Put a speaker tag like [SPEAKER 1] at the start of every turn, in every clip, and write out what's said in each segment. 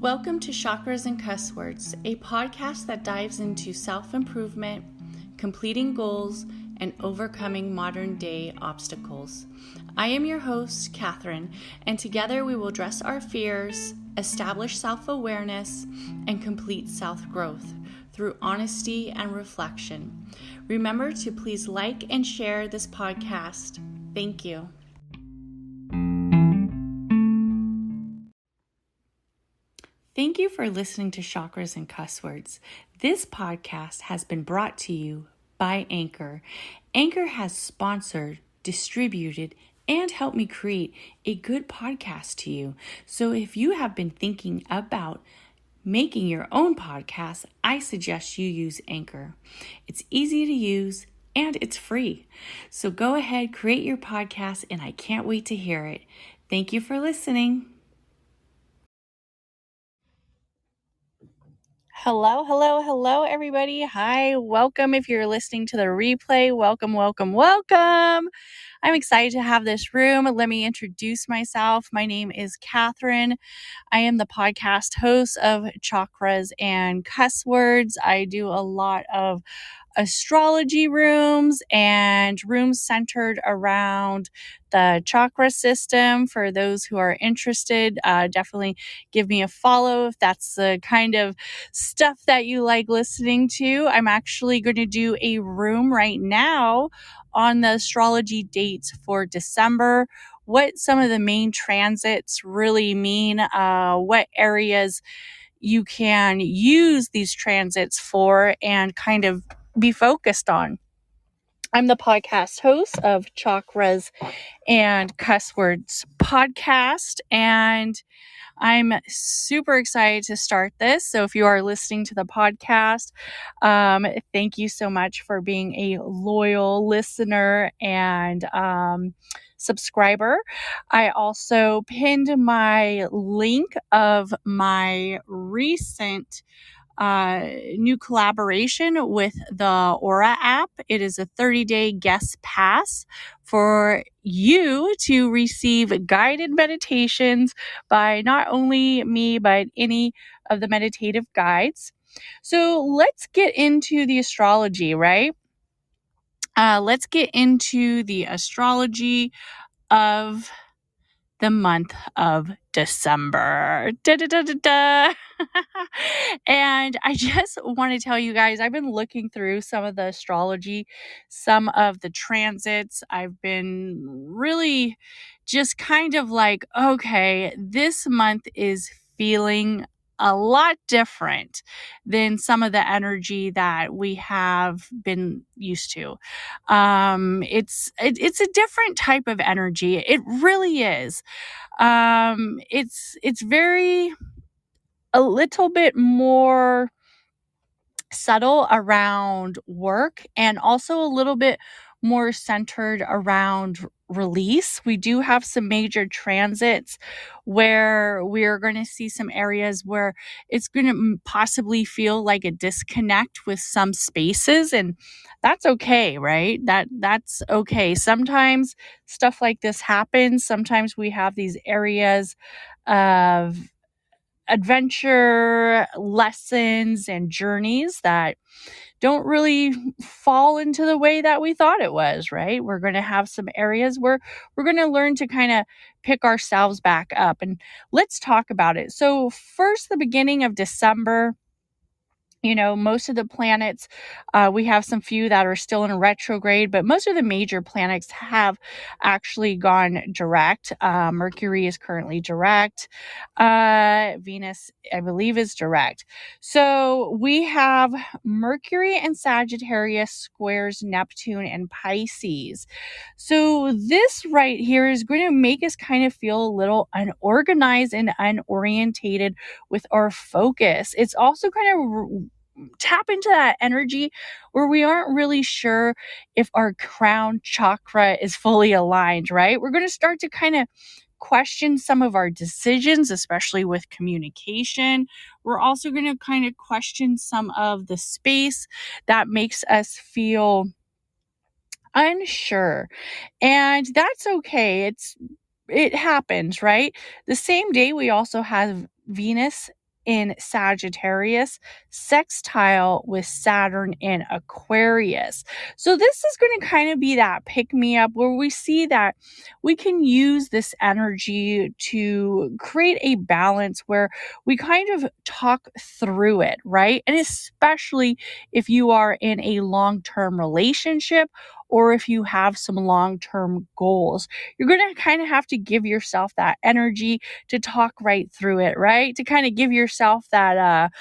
[SPEAKER 1] Welcome to Chakras and Cusswords, a podcast that dives into self-improvement, completing goals, and overcoming modern-day obstacles. I am your host, Katherine, and together we will address our fears, establish self-awareness, and complete self-growth through honesty and reflection. Remember to please like and share this podcast. Thank you. Thank you for listening to Chakras and Cusswords. This podcast has been brought to you by Anchor. Anchor has sponsored, distributed, and helped me create a good podcast to you. So if you have been thinking about making your own podcast, I suggest you use Anchor. It's easy to use and it's free. So go ahead, create your podcast, and I can't wait to hear it. Thank you for listening. Hello, everybody. Hi, welcome. If you're listening to the replay, welcome. I'm excited to have this room. Let me introduce myself. My name is Katherine. I am the podcast host of Chakras and Cusswords. I do a lot of astrology rooms and rooms centered around the chakra system. For those who are interested, definitely give me a follow if that's the kind of stuff that you like listening to. I'm actually going to do a room right now on the astrology dates for December, what some of the main transits really mean, what areas you can use these transits for and kind of be focused on. I'm the podcast host of Chakras and Cusswords Podcast, and I'm super excited to start this. So if you are listening to the podcast, thank you so much for being a loyal listener and subscriber. I also pinned my link of my recent new collaboration with the Aura app. It is a 30-day guest pass for you to receive guided meditations by not only me, but any of the meditative guides. So let's get into the astrology, right? Let's get into the astrology of the month of December. And I just want to tell you guys, I've been looking through some of the astrology, some of the transits. I've been really just kind of like, okay, this month is feeling a lot different than some of the energy that we have been used to. It's a different type of energy. It really is. It's very a little bit more subtle around work and also a little bit more centered around release. We do have some major transits where we're going to see some areas where it's going to possibly feel like a disconnect with some spaces, and that's okay, right? That's okay. Sometimes stuff like this happens. Sometimes we have these areas of adventure, lessons, and journeys that don't really fall into the way that we thought it was, right? We're going to have some areas where we're going to learn to kind of pick ourselves back up. And let's talk about it. So first, the beginning of December, most of the planets, we have some few that are still in retrograde, but most of the major planets have actually gone direct. Mercury is currently direct. Venus, I believe, is direct. So we have Mercury and Sagittarius squares Neptune and Pisces. So this right here is going to make us kind of feel a little unorganized and unorientated with our focus. It's also kind of tap into that energy where we aren't really sure if our crown chakra is fully aligned, right? We're going to start to kind of question some of our decisions, especially with communication. We're also going to kind of question some of the space that makes us feel unsure. And that's okay. It happens, right? The same day we also have Venus in Sagittarius, sextile with Saturn in Aquarius. So this is going to kind of be that pick me up where we see that we can use this energy to create a balance where we kind of talk through it, right? And especially if you are in a long-term relationship or if you have some long-term goals, you're going to kind of have to give yourself that energy to talk right through it, right? To kind of give yourself that,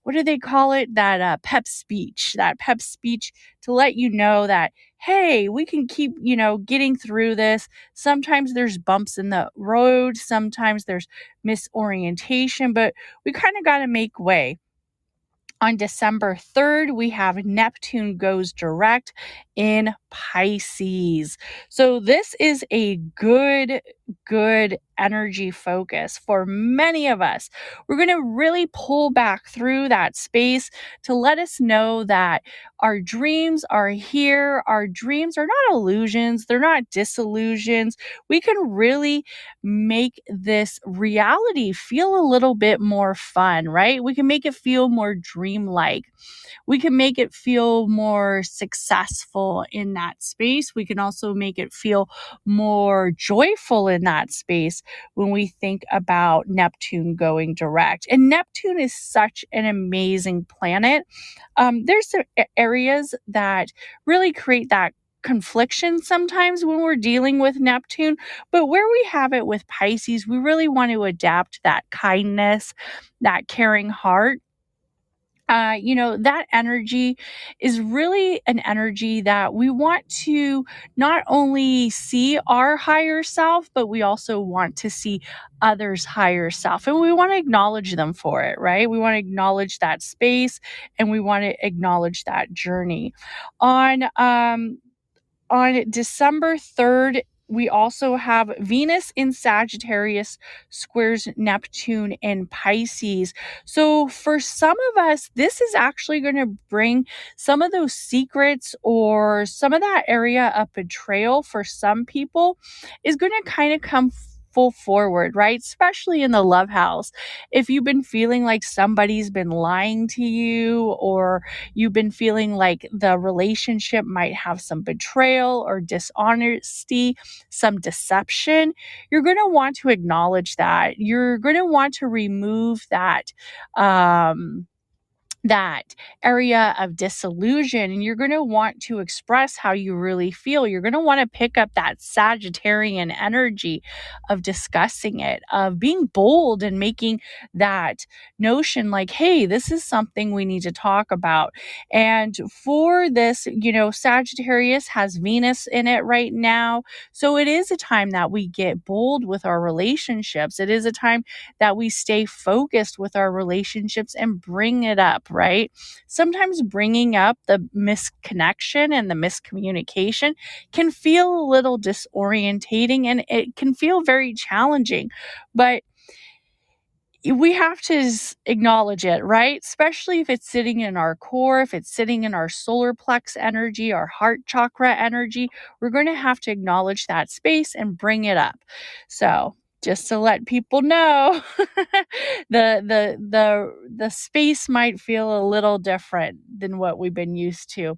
[SPEAKER 1] what do they call it? That pep speech, to let you know that, hey, we can keep, getting through this. Sometimes there's bumps in the road. Sometimes there's misorientation, but we kind of got to make way. On December 3rd, we have Neptune goes direct in Pisces. So this is a good energy focus for many of us. We're going to really pull back through that space to let us know that our dreams are here. Our dreams are not illusions. They're not disillusions. We can really make this reality feel a little bit more fun, right? We can make it feel more dreamlike. We can make it feel more successful in that space. We can also make it feel more joyful in that space when we think about Neptune going direct. And Neptune is such an amazing planet. There's some areas that really create that confliction sometimes when we're dealing with Neptune, but where we have it with Pisces, we really want to adapt that kindness, that caring heart. That energy is really an energy that we want to not only see our higher self, but we also want to see others' higher self. And we want to acknowledge them for it, right? We want to acknowledge that space and we want to acknowledge that journey. On December 3rd, we also have Venus in Sagittarius squares Neptune in Pisces. So for some of us, this is actually going to bring some of those secrets or some of that area of betrayal for some people is going to kind of come full forward, right? Especially in the love house. If you've been feeling like somebody's been lying to you, or you've been feeling like the relationship might have some betrayal or dishonesty, some deception, you're going to want to acknowledge that. You're going to want to remove that area of disillusion, and you're going to want to express how you really feel. You're going to want to pick up that Sagittarian energy of discussing it, of being bold and making that notion like, hey, this is something we need to talk about. And for this, Sagittarius has Venus in it right now. So it is a time that we get bold with our relationships. It is a time that we stay focused with our relationships and bring it up, right? Sometimes bringing up the misconnection and the miscommunication can feel a little disorientating and it can feel very challenging, but we have to acknowledge it, right? Especially if it's sitting in our core, if it's sitting in our solar plex energy, our heart chakra energy, we're going to have to acknowledge that space and bring it up. So just to let people know, the space might feel a little different than what we've been used to.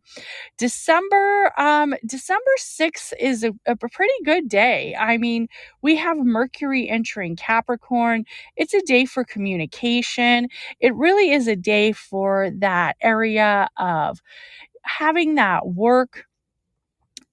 [SPEAKER 1] December 6th is a pretty good day. I mean, we have Mercury entering Capricorn. It's a day for communication. It really is a day for that area of having that work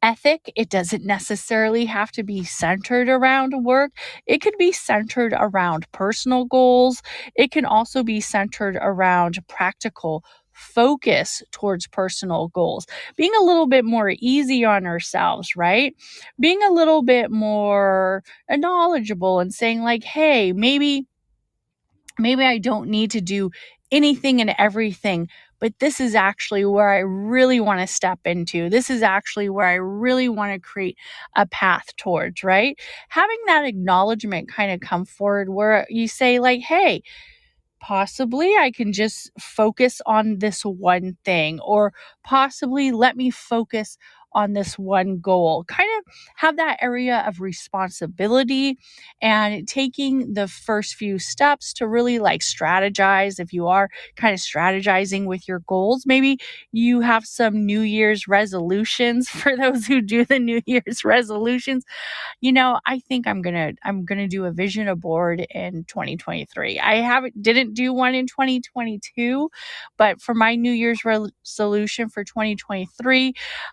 [SPEAKER 1] ethic. It doesn't necessarily have to be centered around work. It could be centered around personal goals. It can also be centered around practical focus towards personal goals. Being a little bit more easy on ourselves, right? Being a little bit more knowledgeable and saying like, hey, maybe I don't need to do anything and everything, but this is actually where I really want to step into. This is actually where I really want to create a path towards, right? Having that acknowledgement kind of come forward where you say like, hey, possibly I can just focus on this one thing, or possibly let me focus on this one goal. Kind of have that area of responsibility and taking the first few steps to really like strategize. If you are kind of strategizing with your goals, maybe you have some New Year's resolutions. For those who do the New Year's resolutions, I think I'm gonna do a vision board in 2023. I didn't do one in 2022, but for my New Year's resolution for 2023,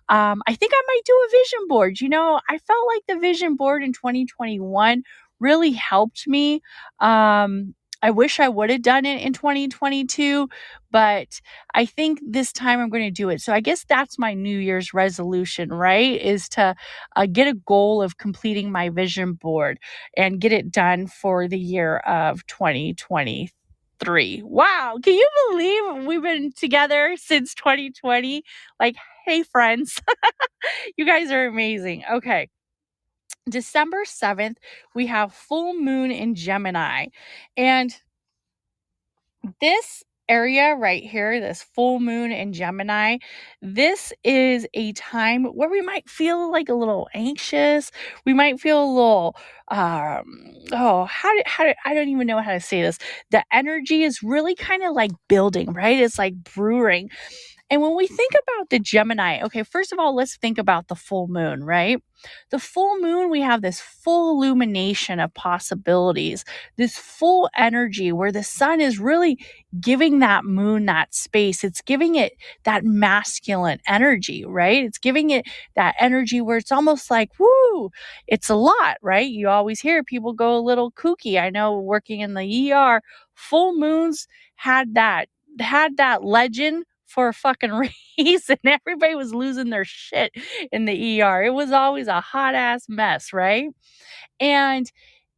[SPEAKER 1] I think I might do a vision board. I felt like the vision board in 2021 really helped me. I wish I would have done it in 2022, but I think this time I'm going to do it. So I guess that's my New Year's resolution, right? Is to get a goal of completing my vision board and get it done for the year of 2023. Wow. Can you believe we've been together since 2020? Like, hey, friends, you guys are amazing. Okay. December 7th, we have full moon in Gemini. And this area right here, this full moon in Gemini, this is a time where we might feel like a little anxious. We might feel a little, I don't even know how to say this. The energy is really kind of like building, right? It's like brewing. And when we think about the Gemini, okay, first of all, let's think about the full moon, right? The full moon, we have this full illumination of possibilities, this full energy where the sun is really giving that moon that space. It's giving it that masculine energy, right? It's giving it that energy where it's almost like, woo, it's a lot, right? You always hear people go a little kooky. I know working in the ER, full moons had that legend for a fucking reason. Everybody was losing their shit in the ER. It was always a hot ass mess, right? And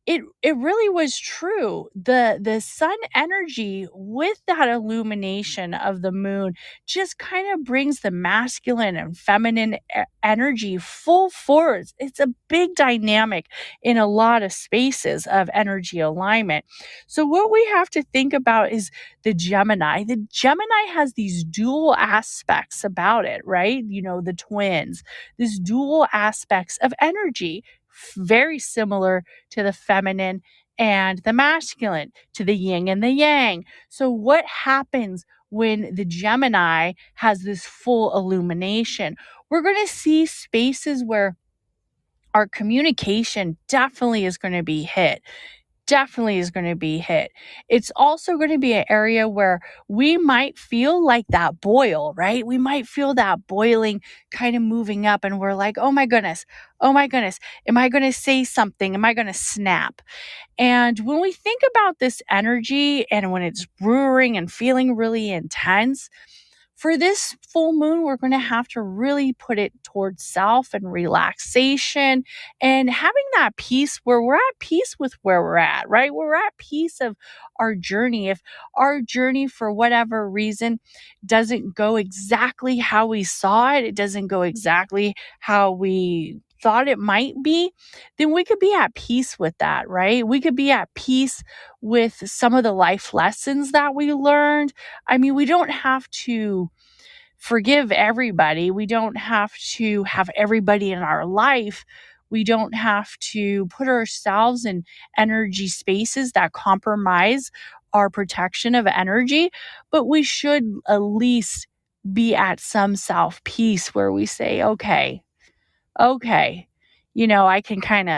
[SPEAKER 1] it really was true. The sun energy with that illumination of the moon just kind of brings the masculine and feminine energy full force. It's a big dynamic in a lot of spaces of energy alignment. So what we have to think about is the Gemini. The Gemini has these dual aspects about it, right? The twins, these dual aspects of energy, very similar to the feminine and the masculine, to the yin and the yang. So what happens when the Gemini has this full illumination? We're going to see spaces where our communication definitely is going to be hit. It's also going to be an area where we might feel like that boil, right? We might feel that boiling kind of moving up, and we're like, oh my goodness, am I going to say something? Am I going to snap? And when we think about this energy and when it's brewing and feeling really intense, for this full moon, we're going to have to really put it towards self and relaxation and having that peace where we're at peace with where we're at, right? We're at peace of our journey. If our journey, for whatever reason, doesn't go exactly how we saw it, it doesn't go exactly how we thought it might be, then we could be at peace with that, right? We could be at peace with some of the life lessons that we learned. I mean, we don't have to forgive everybody. We don't have to have everybody in our life. We don't have to put ourselves in energy spaces that compromise our protection of energy, but we should at least be at some self peace where we say, okay, I could kind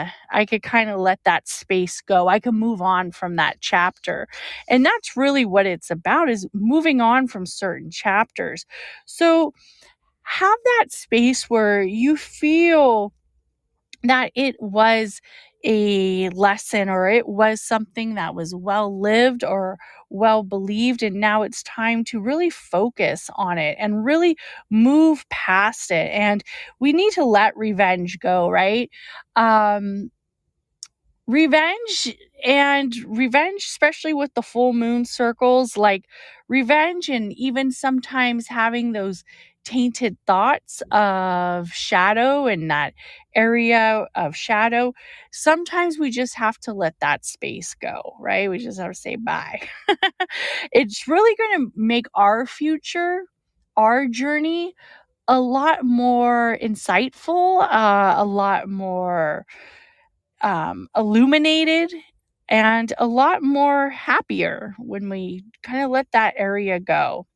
[SPEAKER 1] of let that space go. I can move on from that chapter. And that's really what it's about, is moving on from certain chapters. So have that space where you feel that it was a lesson or it was something that was well lived or well believed, and now it's time to really focus on it and really move past it. And we need to let revenge go, right? Revenge, especially with the full moon circles, like revenge, and even sometimes having those tainted thoughts of shadow and that area of shadow. Sometimes we just have to let that space go, right? We just have to say bye. It's really going to make our future, our journey, a lot more insightful, a lot more illuminated, and a lot more happier when we kind of let that area go.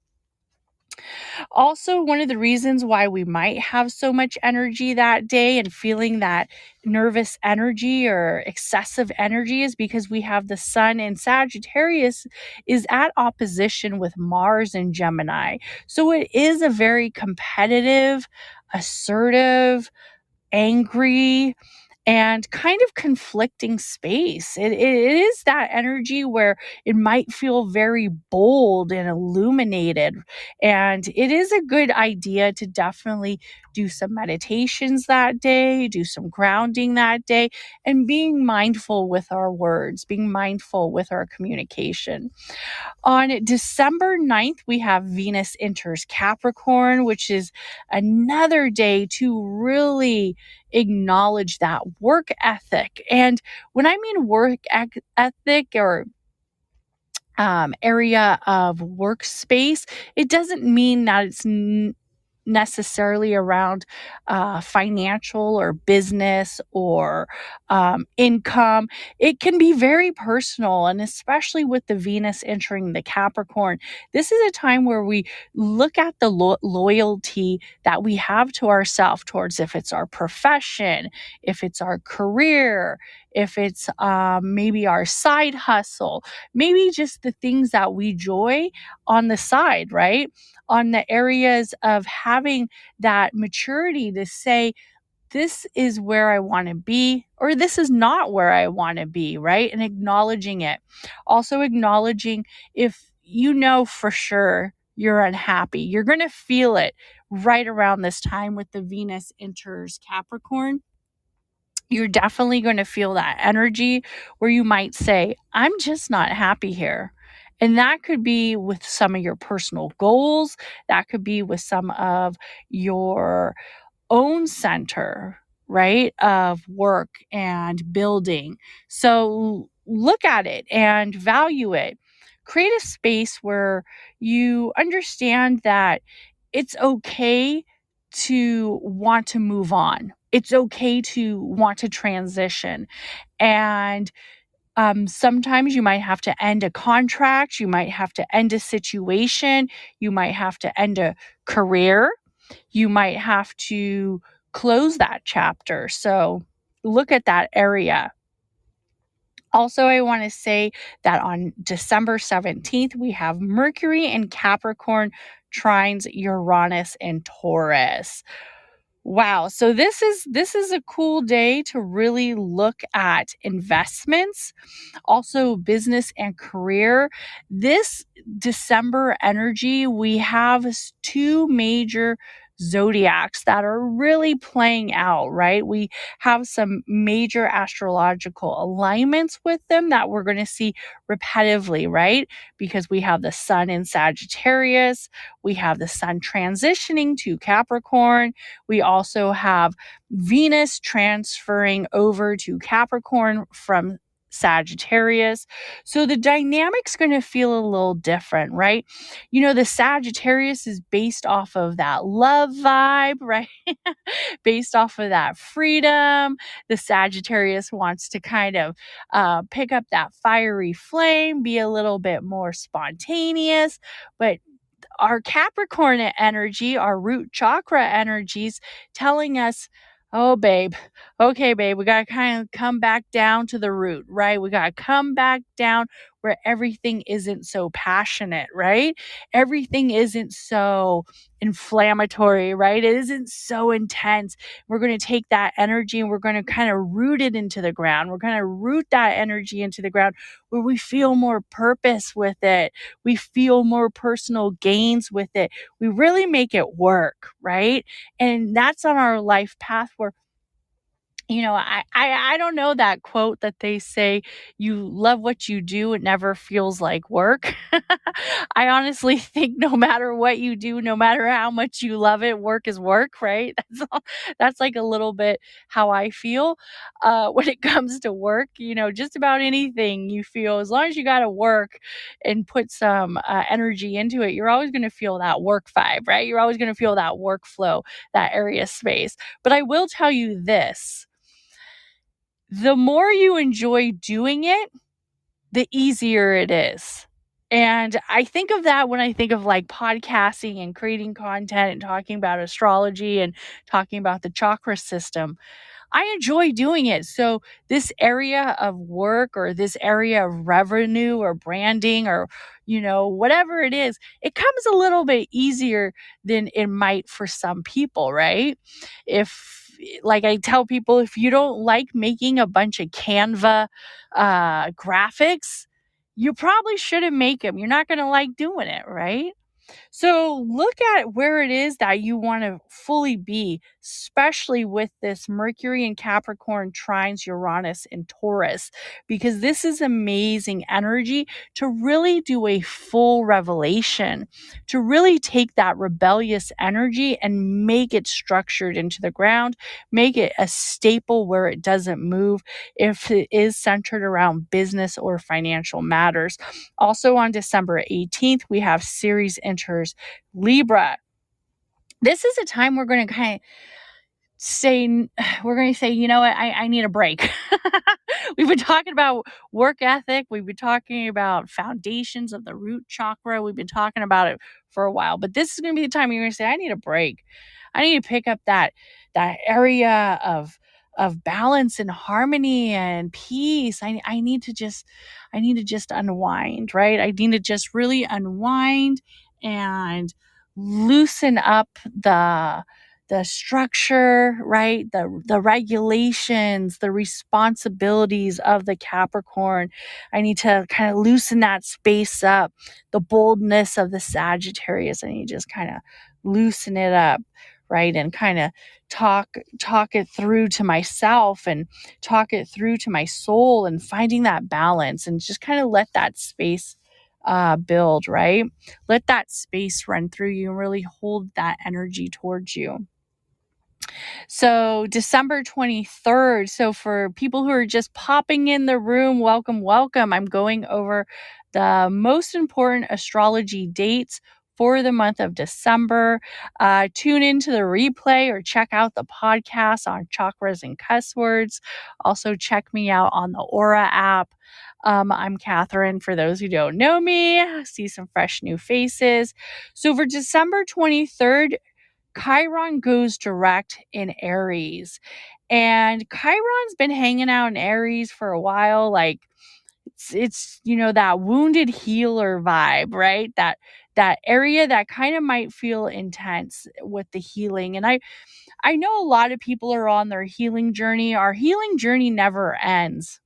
[SPEAKER 1] Also, one of the reasons why we might have so much energy that day and feeling that nervous energy or excessive energy is because we have the sun in Sagittarius is at opposition with Mars in Gemini. So it is a very competitive, assertive, angry, and kind of conflicting space. It is that energy where it might feel very bold and illuminated. And it is a good idea to definitely do some meditations that day, do some grounding that day, and being mindful with our words, being mindful with our communication. On December 9th, we have Venus enters Capricorn, which is another day to really acknowledge that work ethic. And when I mean work ethic or area of workspace, it doesn't mean that it's necessarily around financial or business or income. It can be very personal, and especially with the Venus entering the Capricorn, this is a time where we look at the loyalty that we have to ourselves towards, if it's our profession, if it's our career, if it's maybe our side hustle, maybe just the things that we enjoy on the side, right? On the areas of having that maturity to say, this is where I want to be, or this is not where I want to be, right? And acknowledging it. Also acknowledging if you know for sure you're unhappy, you're going to feel it right around this time with the Venus enters Capricorn. You're definitely going to feel that energy where you might say, I'm just not happy here. And that could be with some of your personal goals. That could be with some of your own center, right, of work and building. So look at it and value it. Create a space where you understand that it's okay to want to move on. It's okay to want to transition. And sometimes you might have to end a contract, you might have to end a situation, you might have to end a career, you might have to close that chapter. So look at that area. Also, I want to say that on December 17th, we have Mercury in Capricorn trines Uranus in Taurus. Wow. So this is a cool day to really look at investments, also business and career. This December energy, we have two major zodiacs that are really playing out, right? We have some major astrological alignments with them that we're going to see repetitively, right? Because we have the sun in Sagittarius, we have the sun transitioning to Capricorn, we also have Venus transferring over to Capricorn from Sagittarius. So the dynamic's going to feel a little different, right? You know, the Sagittarius is based off of that love vibe, right? Based off of that freedom. The Sagittarius wants to kind of pick up that fiery flame, be a little bit more spontaneous, but our Capricorn energy, our root chakra energies telling us, oh, babe, okay, babe, we got to kind of come back down to the root, right? We got to come back down where everything isn't so passionate, right? Everything isn't so inflammatory, right? It isn't so intense. We're going to take that energy and we're going to kind of root it into the ground. We're going to root that energy into the ground where we feel more purpose with it. We feel more personal gains with it. We really make it work, right? And that's on our life path where I don't know that quote that they say, you love what you do, it never feels like work. I honestly think no matter what you do, no matter how much you love it, work is work, right? That's like a little bit how I feel when it comes to work. Just about anything you feel, as long as you got to work and put some energy into it, you're always going to feel that work vibe, right? You're always going to feel that workflow, that area space. But I will tell you this. The more you enjoy doing it, the easier it is. And I think of that when I think of like podcasting and creating content and talking about astrology and talking about the chakra system. I enjoy doing it. So this area of work or this area of revenue or branding or, whatever it is, it comes a little bit easier than it might for some people, right? Like I tell people, if you don't like making a bunch of Canva graphics, you probably shouldn't make them. You're not going to like doing it, right? So look at where it is that you want to fully be, especially with this Mercury and Capricorn trines Uranus and Taurus, because this is amazing energy to really do a full revelation, to really take that rebellious energy and make it structured into the ground, make it a staple where it doesn't move if it is centered around business or financial matters. Also on December 18th, we have Ceres enters Libra. This is a time we're going to kind of say, you know what, I need a break. We've been talking about work ethic. We've been talking about foundations of the root chakra. We've been talking about it for a while, but this is going to be the time you're going to say, I need a break. I need to pick up that area of balance and harmony and peace. I need to just unwind, right? I need to just really unwind and loosen up the structure, right? The regulations, the responsibilities of the Capricorn. I need to kind of loosen that space up. The boldness of the Sagittarius, I need to just kind of loosen it up, right? And kind of talk it through to myself and talk it through to my soul and finding that balance and just kind of let that space build, right? Let that space run through you and really hold that energy towards you. So December 23rd. So for people who are just popping in the room, welcome. I'm going over the most important astrology dates for the month of December. Tune into the replay or check out the podcast on Chakras and Cusswords. Also check me out on the Aura app. I'm Katherine. For those who don't know me, I see some fresh new faces. So for December 23rd, Chiron goes direct in Aries, and Chiron's been hanging out in Aries for a while. Like it's that wounded healer vibe, right? That area that kind of might feel intense with the healing. And I know a lot of people are on their healing journey. Our healing journey never ends.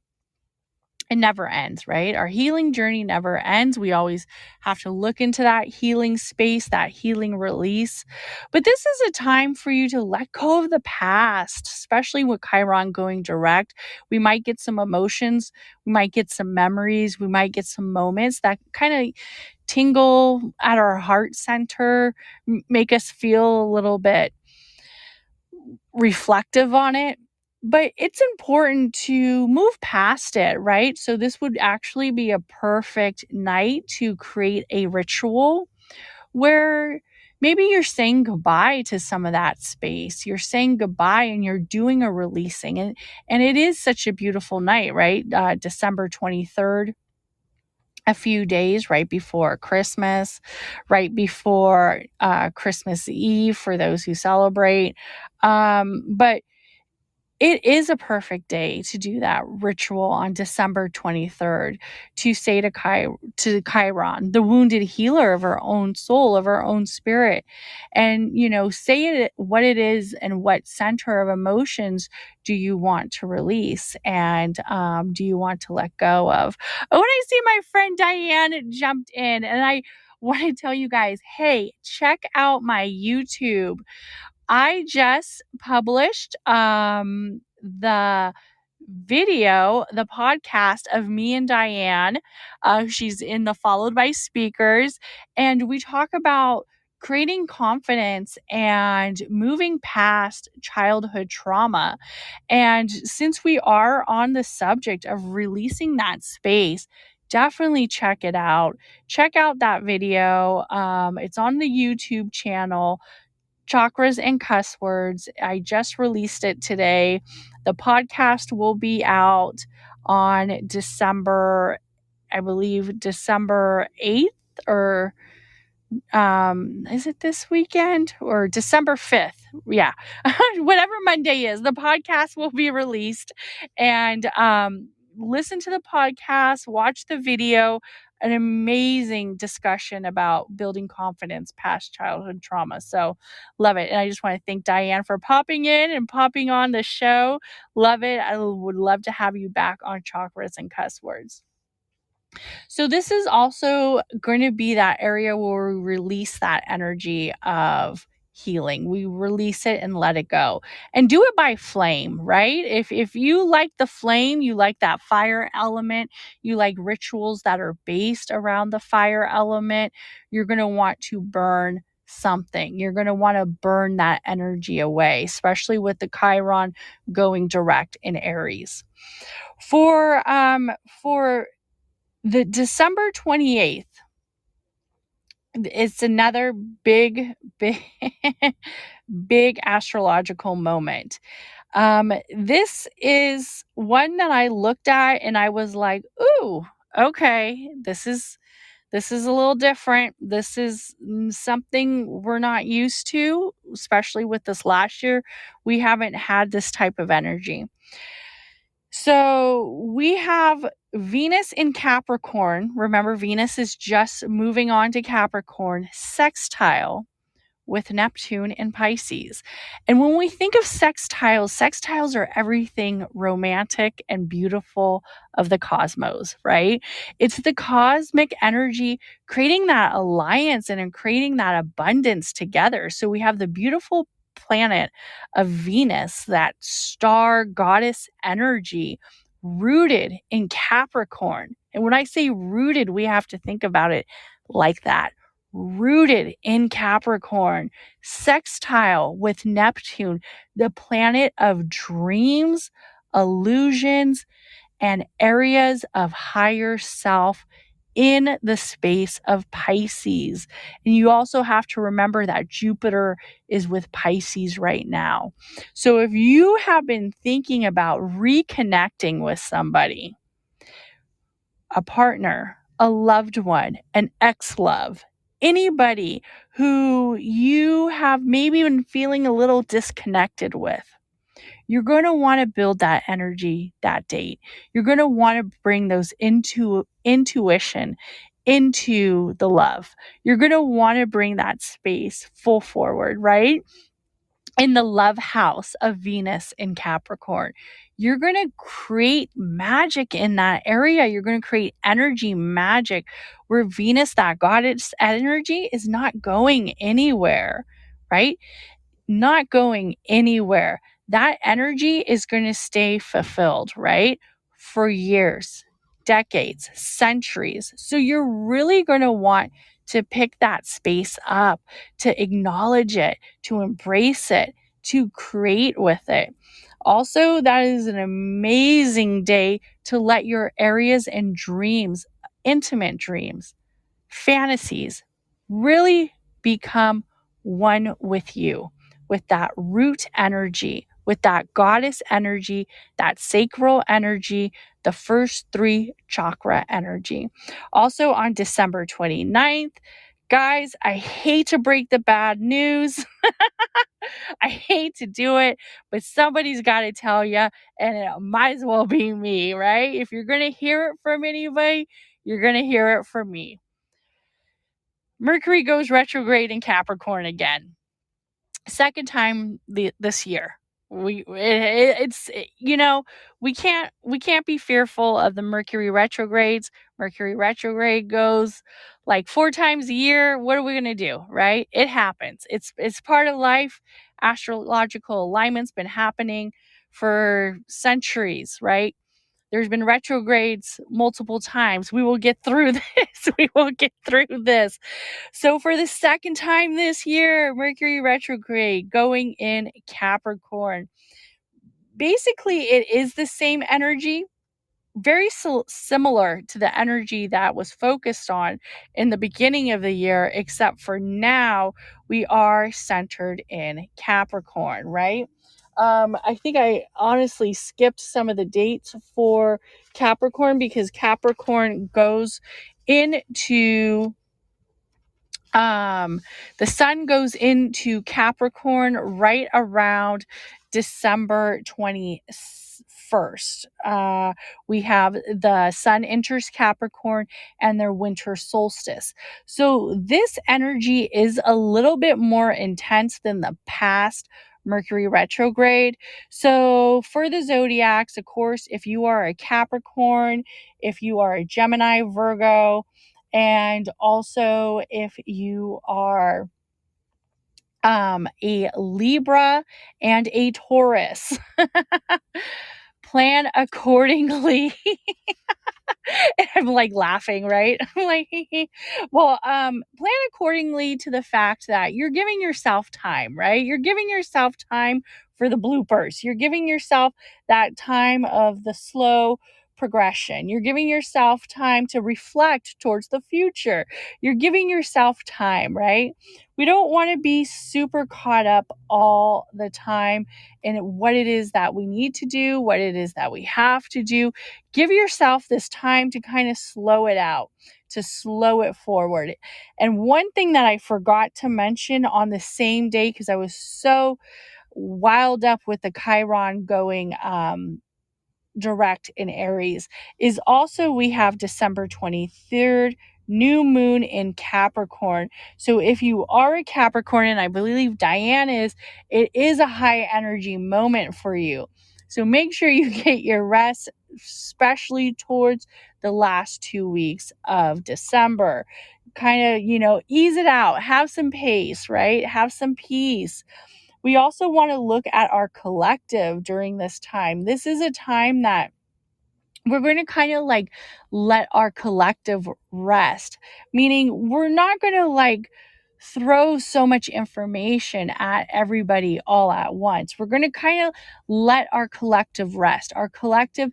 [SPEAKER 1] It never ends, right? Our healing journey never ends. We always have to look into that healing space, that healing release. But this is a time for you to let go of the past, especially with Chiron going direct. We might get some emotions. We might get some memories. We might get some moments that kind of tingle at our heart center, make us feel a little bit reflective on it. But it's important to move past it, right? So this would actually be a perfect night to create a ritual where maybe you're saying goodbye to some of that space. You're saying goodbye and you're doing a releasing. And it is such a beautiful night, right? December 23rd. A few days right before Christmas, right before Christmas Eve for those who celebrate. But it is a perfect day to do that ritual on December 23rd, to say to Chiron, the wounded healer of our own soul, of our own spirit, and, say it what it is and what center of emotions do you want to release and do you want to let go of. Oh, and I see my friend Diane jumped in, and I want to tell you guys, hey, check out my YouTube. I just published the podcast of me and Diane. She's in the Followed by Speakers, and we talk about creating confidence and moving past childhood trauma. And since we are on the subject of releasing that space, definitely check it out. Check out that video. It's on the YouTube channel, Chakras and Cuss Words. I just released it today. The podcast will be out on December 8th, or is it this weekend or December 5th? Yeah. Whatever Monday is, the podcast will be released. And listen to the podcast, watch the video. An amazing discussion about building confidence past childhood trauma. So love it. And I just want to thank Diane for popping in and popping on the show. Love it. I would love to have you back on Chakras and Cuss Words. So this is also going to be that area where we release that energy of healing. We release it and let it go, and do it by flame, right? If you like the flame, you like that fire element, you like rituals that are based around the fire element, you're going to want to burn something. You're going to want to burn that energy away, especially with the Chiron going direct in Aries. For the December 28th, it's another big astrological moment. This is one that I looked at and I was like, ooh, okay, this is a little different. This is something we're not used to, especially with this last year. We haven't had this type of energy. So we have Venus in Capricorn. Remember, Venus is just moving on to Capricorn, sextile with Neptune in Pisces. And when we think of sextiles are everything romantic and beautiful of the cosmos, right? It's the cosmic energy creating that alliance and creating that abundance together. So we have the beautiful planet of Venus, that star goddess energy, rooted in Capricorn. And when I say rooted, we have to think about it like that. Rooted in Capricorn, sextile with Neptune, the planet of dreams, illusions, and areas of higher self in the space of Pisces. And you also have to remember that Jupiter is with Pisces right now. So if you have been thinking about reconnecting with somebody, a partner, a loved one, an ex-love, anybody who you have maybe been feeling a little disconnected with, you're going to want to build that energy that date. You're going to want to bring those intuition into the love. You're going to want to bring that space full forward, right? In the love house of Venus in Capricorn, you're going to create magic in that area. You're going to create energy magic where Venus, that goddess energy, is not going anywhere, right? Not going anywhere. That energy is going to stay fulfilled, right? For years, decades, centuries. So you're really going to want to pick that space up, to acknowledge it, to embrace it, to create with it. Also, that is an amazing day to let your areas and dreams, intimate dreams, fantasies, really become one with you, with that root energy, with that goddess energy, that sacral energy, the first 3 chakra energy. Also on December 29th, guys, I hate to break the bad news. I hate to do it, but somebody's got to tell you, and it might as well be me, right? If you're going to hear it from anybody, you're going to hear it from me. Mercury goes retrograde in Capricorn again. Second time this year. We can't be fearful of the Mercury retrogrades. Mercury retrograde goes like 4 times a year. What are we going to do, right? It happens. It's part of life. Astrological alignment's been happening for centuries, right? There's been retrogrades multiple times. We will get through this. We will get through this. So for the second time this year, Mercury retrograde going in Capricorn. Basically, it is the same energy, very similar to the energy that was focused on in the beginning of the year, except for now we are centered in Capricorn, right? I think I honestly skipped some of the dates for Capricorn because Capricorn goes into the sun goes into Capricorn right around December 21st. We have the sun enters Capricorn and their winter solstice. So this energy is a little bit more intense than the past Mercury retrograde. So for the zodiacs, of course, if you are a Capricorn, if you are a Gemini, Virgo, and also if you are a Libra and a Taurus, plan accordingly. And I'm like laughing, right? I'm like, well, plan accordingly to the fact that you're giving yourself time, right? You're giving yourself time for the bloopers. You're giving yourself that time of the slow progression. You're giving yourself time to reflect towards the future. You're giving yourself time, right? We don't want to be super caught up all the time in what it is that we need to do, what it is that we have to do. Give yourself this time to kind of slow it out, to slow it forward. And one thing that I forgot to mention on the same day, because I was so wild up with the Chiron going direct in Aries, is also we have December 23rd, new moon in Capricorn. So if you are a Capricorn, and I believe Diane is, it is a high energy moment for you. So make sure you get your rest, especially towards the last 2 weeks of December. Kind of, ease it out, have some pace, right? Have some peace. We also want to look at our collective during this time. This is a time that we're going to kind of like let our collective rest, meaning we're not going to like throw so much information at everybody all at once. We're going to kind of let our collective rest. Our collective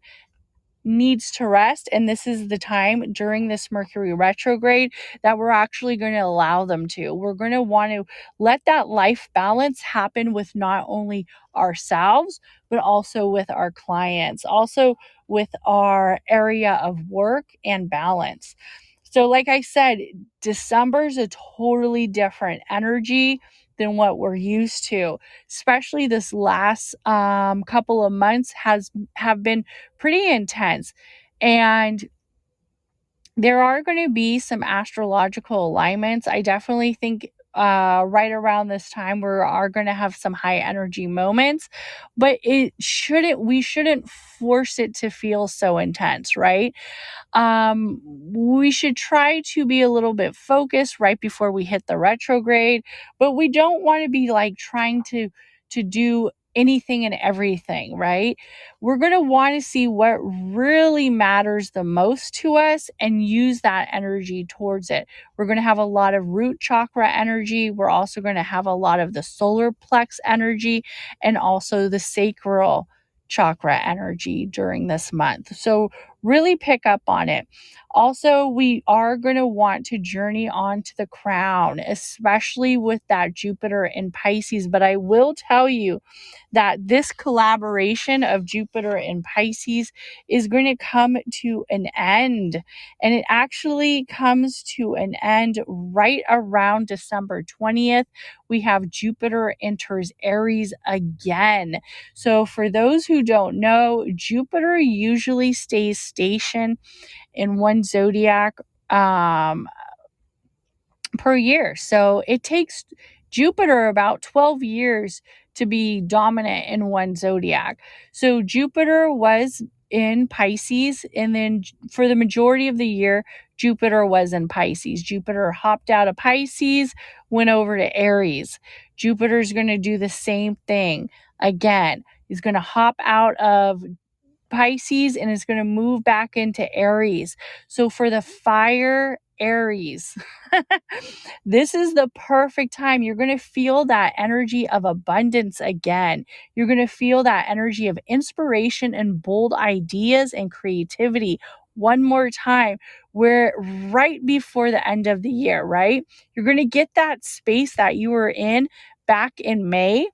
[SPEAKER 1] needs to rest, and this is the time during this Mercury retrograde that we're actually going to allow them to. We're going to want to let that life balance happen with not only ourselves, but also with our clients, also with our area of work and balance. So like I said, December is a totally different energy than what we're used to, especially this last couple of months have been pretty intense. And there are going to be some astrological alignments. I definitely think right around this time we are going to have some high energy moments, but we shouldn't force it to feel so intense, right? We should try to be a little bit focused right before we hit the retrograde, but we don't want to be like trying to do anything and everything, right? We're going to want to see what really matters the most to us and use that energy towards it. We're going to have a lot of root chakra energy. We're also going to have a lot of the solar plex energy and also the sacral chakra energy during this month. So really pick up on it. Also, we are going to want to journey on to the crown, especially with that Jupiter in Pisces. But I will tell you that this collaboration of Jupiter and Pisces is going to come to an end. And it actually comes to an end right around December 20th. We have Jupiter enters Aries again. So for those who don't know, Jupiter usually stays stationed in one zodiac per year. So it takes Jupiter about 12 years to be dominant in one zodiac. So Jupiter was in Pisces, and then for the majority of the year, Jupiter was in Pisces. Jupiter hopped out of Pisces, went over to Aries. Jupiter's going to do the same thing again. is going to hop out of Pisces and is going to move back into Aries. So for the fire Aries, this is the perfect time. You're going to feel that energy of abundance again. You're going to feel that energy of inspiration and bold ideas and creativity one more time. We're right before the end of the year, right? You're going to get that space that you were in back in May.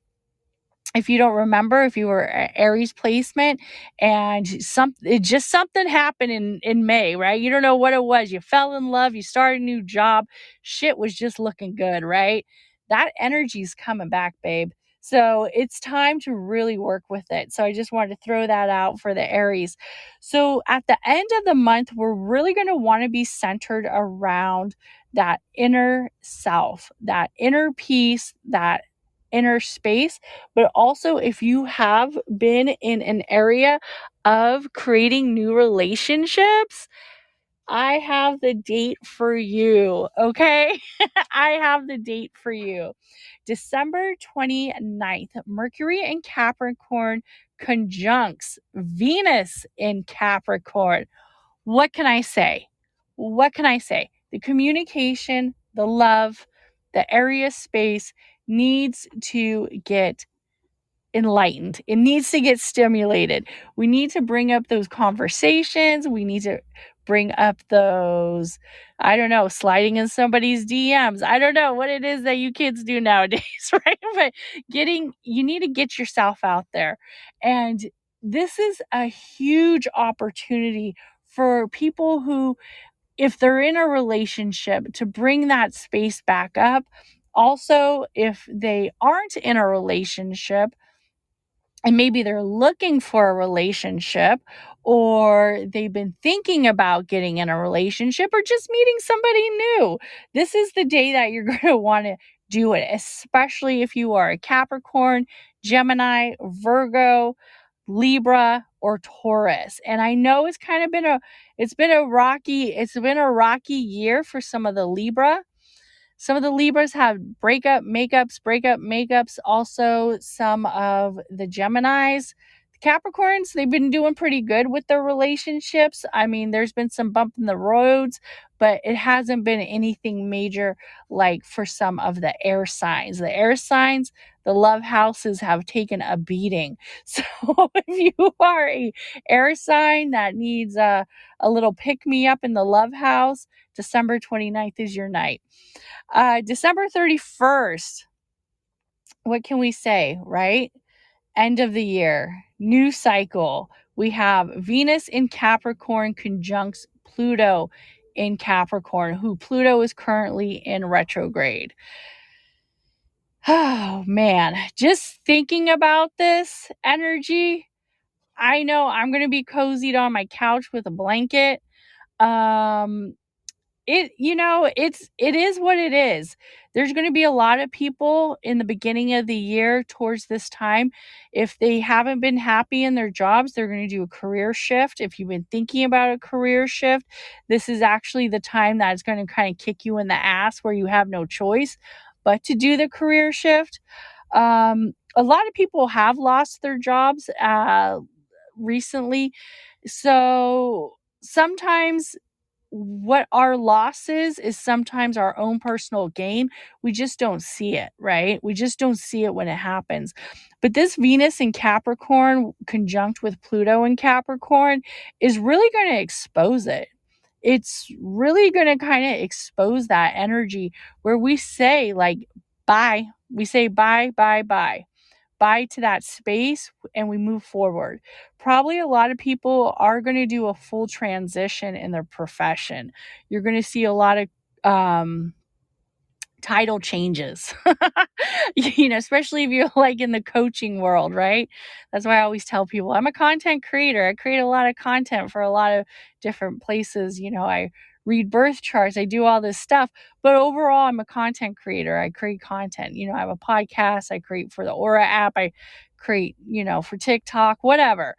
[SPEAKER 1] If you don't remember, if you were Aries placement and something happened in May, right? You don't know what it was. You fell in love, you started a new job, shit was just looking good, right? That energy's coming back, babe. So it's time to really work with it. So I just wanted to throw that out for the Aries. So at the end of the month, we're really going to want to be centered around that inner self, that inner peace, that inner space. But also, if you have been in an area of creating new relationships, I have the date for you, okay? I have the date for you. December 29th, Mercury in Capricorn conjuncts Venus in Capricorn. What can I say? What can I say? The communication, the love, the area space needs to get enlightened. It needs to get stimulated. We need to bring up those conversations. We need to bring up those, I don't know, sliding in somebody's DMs. I don't know what it is that you kids do nowadays, right? But you need to get yourself out there. And this is a huge opportunity for people who, if they're in a relationship, to bring that space back up. Also, if they aren't in a relationship, and maybe they're looking for a relationship, or they've been thinking about getting in a relationship, or just meeting somebody new, this is the day that you're going to want to do it, especially if you are a Capricorn, Gemini, Virgo, Libra, or Taurus. And I know it's been a rocky year for some of the Libra. Some of the Libras have breakup makeups. Also, some of the Geminis. The Capricorns, they've been doing pretty good with their relationships. I mean, there's been some bump in the roads, but it hasn't been anything major like for some of the air signs. The air signs, the love houses have taken a beating. So if you are a air sign that needs a little pick me up in the love house, December 29th is your night. December 31st, what can we say, right? End of the year, new cycle. We have Venus in Capricorn conjuncts Pluto in Capricorn, who Pluto is currently in retrograde. Oh man, just thinking about this energy, I know I'm going to be cozied on my couch with a blanket. It is what it is. There's going to be a lot of people in the beginning of the year towards this time. If they haven't been happy in their jobs, they're going to do a career shift. If you've been thinking about a career shift, this is actually the time that it's going to kind of kick you in the ass where you have no choice but to do the career shift. A lot of people have lost their jobs recently. So sometimes what our loss is sometimes our own personal gain. We just don't see it, right? We just don't see it when it happens. But this Venus in Capricorn conjunct with Pluto in Capricorn is really going to expose it. It's really going to kind of expose that energy where we say like, bye. We say bye, bye, bye. Bye to that space, and we move forward. Probably a lot of people are going to do a full transition in their profession. You're going to see a lot of title changes, especially if you're like in the coaching world, right? That's why I always tell people I'm a content creator. I create a lot of content for a lot of different places. I read birth charts, I do all this stuff, but overall I'm a content creator. I create content. I have a podcast, I create for the Aura app, I create, for TikTok, whatever.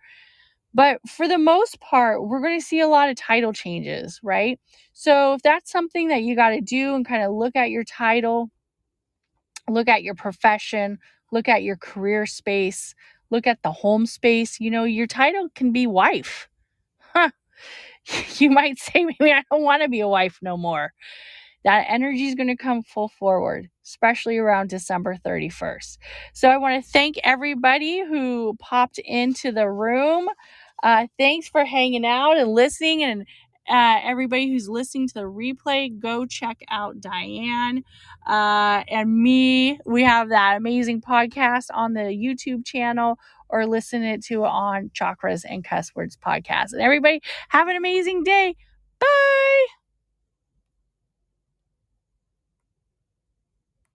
[SPEAKER 1] But for the most part, we're going to see a lot of title changes, right? So if that's something that you got to do and kind of look at your title, look at your profession, look at your career space, look at the home space. Your title can be wife. Huh. You might say, maybe I don't want to be a wife no more. That energy is going to come full forward, especially around December 31st. So I want to thank everybody who popped into the room. Thanks for hanging out and listening. And everybody who's listening to the replay, go check out Diane and me. We have that amazing podcast on the YouTube channel, or listen it to on Chakras and Cusswords Podcast. And everybody have an amazing day.